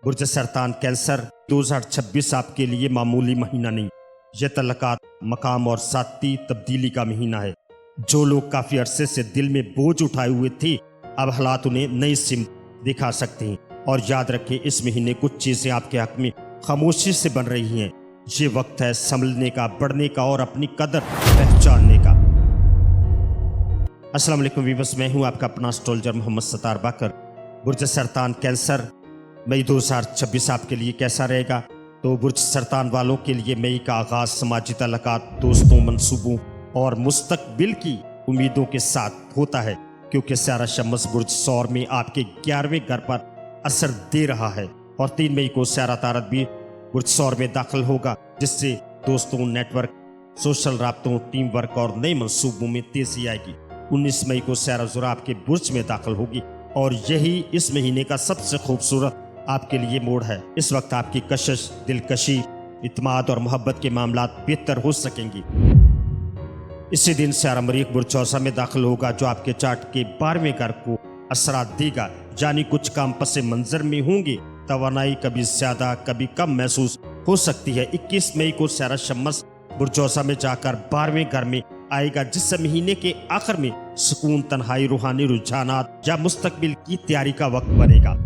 बुर्ज सरतान cancer 2026 आपके लिए मामूली महीना नहीं, यह तल्लकात, मकाम और साथी तब्दीली का महीना है। जो लोग काफी अरसे से दिल में बोझ उठाए हुए थे, अब हालात उन्हें नई सिमत दिखा सकते हैं। और याद रखें, इस महीने कुछ चीजें आपके हक में खामोशी से बन रही हैं। ये वक्त है संभलने का, बढ़ने का और अपनी कदर पहचानने का। अस्सलाम वालेकुम वीवर्स, मैं हूं आपका अपना एस्ट्रोलॉजर मोहम्मद सत्तार बाकर। बुर्ज सरतान कैंसर मई 2026 आपके लिए कैसा रहेगा? तो बुर्ज सरतान वालों के लिए मई का आगाज समाजी तल्लकात, दोस्तों, मंसूबों और मुस्तकबिल की उम्मीदों के साथ होता है, क्योंकि सारा शम्स बुर्ज सौर में आपके 11वें घर पर असर दे रहा है। और 3 मई को सारा तारत भी बुर्ज सौर में दाखिल होगा, जिससे दोस्तों, नेटवर्क, सोशल राब्तों, टीम वर्क और नए मंसूबों में तेजी आएगी। 19 मई को सारा ज़ुरा आपके बुर्ज में दाखिल होगी और यही इस महीने का सबसे खूबसूरत आपके लिए मोड़ है। इस वक्त आपकी कशिश, दिलकशी, इत्मीनान और मोहब्बत के मामलात बेहतर हो सकेंगी। इसी दिन सारा मरीख बुर्ज चौसा में दाखिल होगा, जो आपके चार्ट के 12वें घर को असरात देगा। यानी कुछ काम पसे मंजर में होंगे, तवानाई कभी ज्यादा कभी कम महसूस हो सकती है। 21 मई को सारा शम्स बुर्ज चौसा में जाकर 12वें घर में आएगा, जिससे महीने के आखिर में सुकून, तन्हाई, रूहानी रुझानात या मुस्तकबिल की तैयारी का वक्त बनेगा।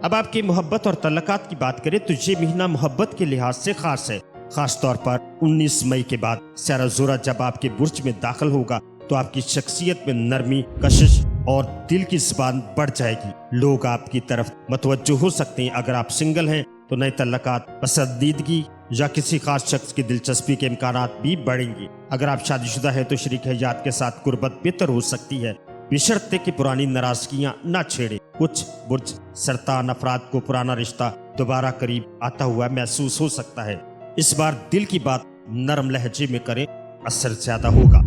अब आपकी मोहब्बत और तल्लकात की बात करें तो ये महीना मोहब्बत के लिहाज से खास है। खास तौर पर 19 मई के बाद सारा ज़ुरा जब आपके बुर्ज में दाखिल होगा, तो आपकी शख्सियत में नरमी, कशिश और दिल की ज़बान बढ़ जाएगी। लोग आपकी तरफ मतवज्जो हो सकते हैं। अगर आप सिंगल हैं तो नए तल्लकात, पसंदीदगी या किसी खास शख्स की दिलचस्पी के इम्कानात भी बढ़ेंगे। अगर आप शादीशुदा हैं तो शरीक हयात के साथ कुर्बत बेहतर हो सकती है, बशर्ते कि पुरानी नाराजगियां ना छेड़े। कुछ बुर्ज सरतान अफराद को पुराना रिश्ता दोबारा करीब आता हुआ महसूस हो सकता है। इस बार दिल की बात नरम लहजे में करें, असर ज्यादा होगा।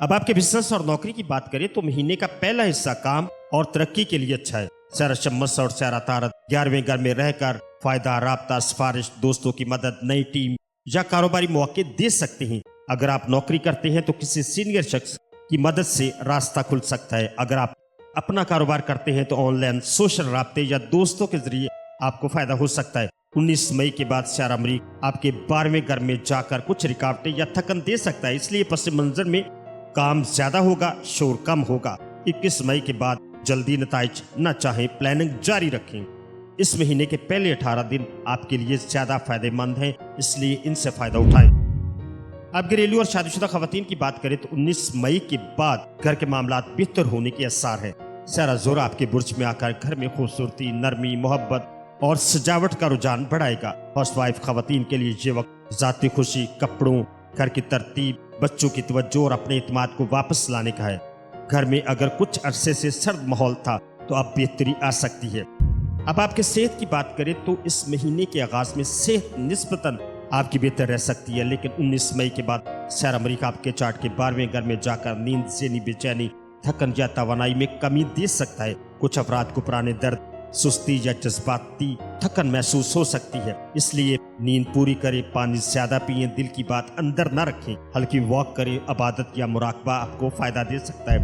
अब आपके बिजनेस और नौकरी की बात करें तो महीने का पहला हिस्सा काम और तरक्की के लिए अच्छा है। सारा शम्स और सारा तारत 11वें घर में रहकर फायदा, राब्ता, सिफारिश, दोस्तों की मदद, नई टीम या कारोबारी मौके दे सकते हैं। अगर आप नौकरी करते हैं तो किसी सीनियर शख्स की मदद से रास्ता खुल सकता है। अगर आप अपना कारोबार करते हैं तो ऑनलाइन, सोशल राब्ते या दोस्तों के जरिए आपको फायदा हो सकता है। 19 मई के बाद सारा मरीख आपके 12वें घर में जाकर कुछ रुकावटें या थकन दे सकता है, इसलिए पस मंजर में काम ज्यादा होगा, शोर कम होगा। 21 मई के बाद जल्दी नताइज न चाहें, प्लानिंग जारी रखें। इस महीने के पहले 18 दिन आपके लिए ज्यादा फायदेमंद हैं, इसलिए इनसे फायदा उठाएं। अब घरेलू और शादीशुदा खवातीन की बात करें तो 19 मई के बाद घर के मामलात बेहतर होने के आसार है। सारा ज़ोर आपके बुर्ज में आकर घर में खूबसूरती, नरमी, मोहब्बत और सजावट का रुझान बढ़ाएगा। हाउसवाइफ खवातीन के लिए ये वक्त जाती खुशी, कपड़ों, घर की तरतीब, बच्चों की तवज्जो और अपने इत्मीनान को वापस लाने का है। घर में अगर कुछ अरसे से सर्द माहौल था तो अब बेहतरी आ सकती है। अब आपके सेहत की बात करें तो इस महीने के आगाज में सेहत निस्बतन आपकी बेहतर रह सकती है, लेकिन 19 मई के बाद सारा मरीख आपके चार्ट के 12वें घर में जाकर नींद, ज़हनी बेचैनी, थकन या तवानाई में कमी दे सकता है। कुछ अफराद को पुराने दर्द, सुस्ती या जज्बाती थकन महसूस हो सकती है, इसलिए नींद पूरी करें, पानी ज्यादा पिएं, दिल की बात अंदर न रखें, हल्की वॉक करें। इबादत या मुराकबा आपको फायदा दे सकता है।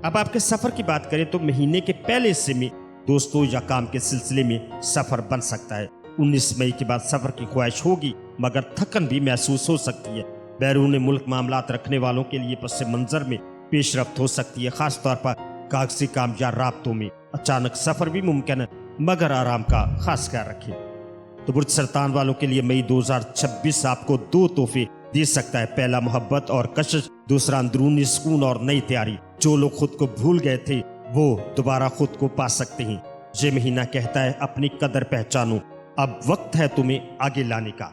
अब आपके सफर की बात करें तो महीने के पहले हिस्से में दोस्तों या काम के सिलसिले में सफर बन सकता है। 19 मई के बाद सफर की ख्वाहिश होगी, मगर थकन भी महसूस हो सकती है। बैरून मुल्क मामलात रखने वालों के लिए पस मंजर में पेशरफ्त हो सकती है, खास तौर पर कागजी काम या राब्तों में। अचानक सफर भी मुमकिन है, मगर आराम का खास ख्याल रखें। तो बुर्ज सरतान वालों के लिए मई 2026 आपको 2 तोहफे दे सकता है। पहला मोहब्बत और कशिश, दूसरा अंदरूनी सुकून और नई तैयारी। जो लोग खुद को भूल गए थे वो दोबारा खुद को पा सकते हैं। ये महीना कहता है अपनी कदर पहचानो, अब वक्त है तुम्हें आगे लाने का।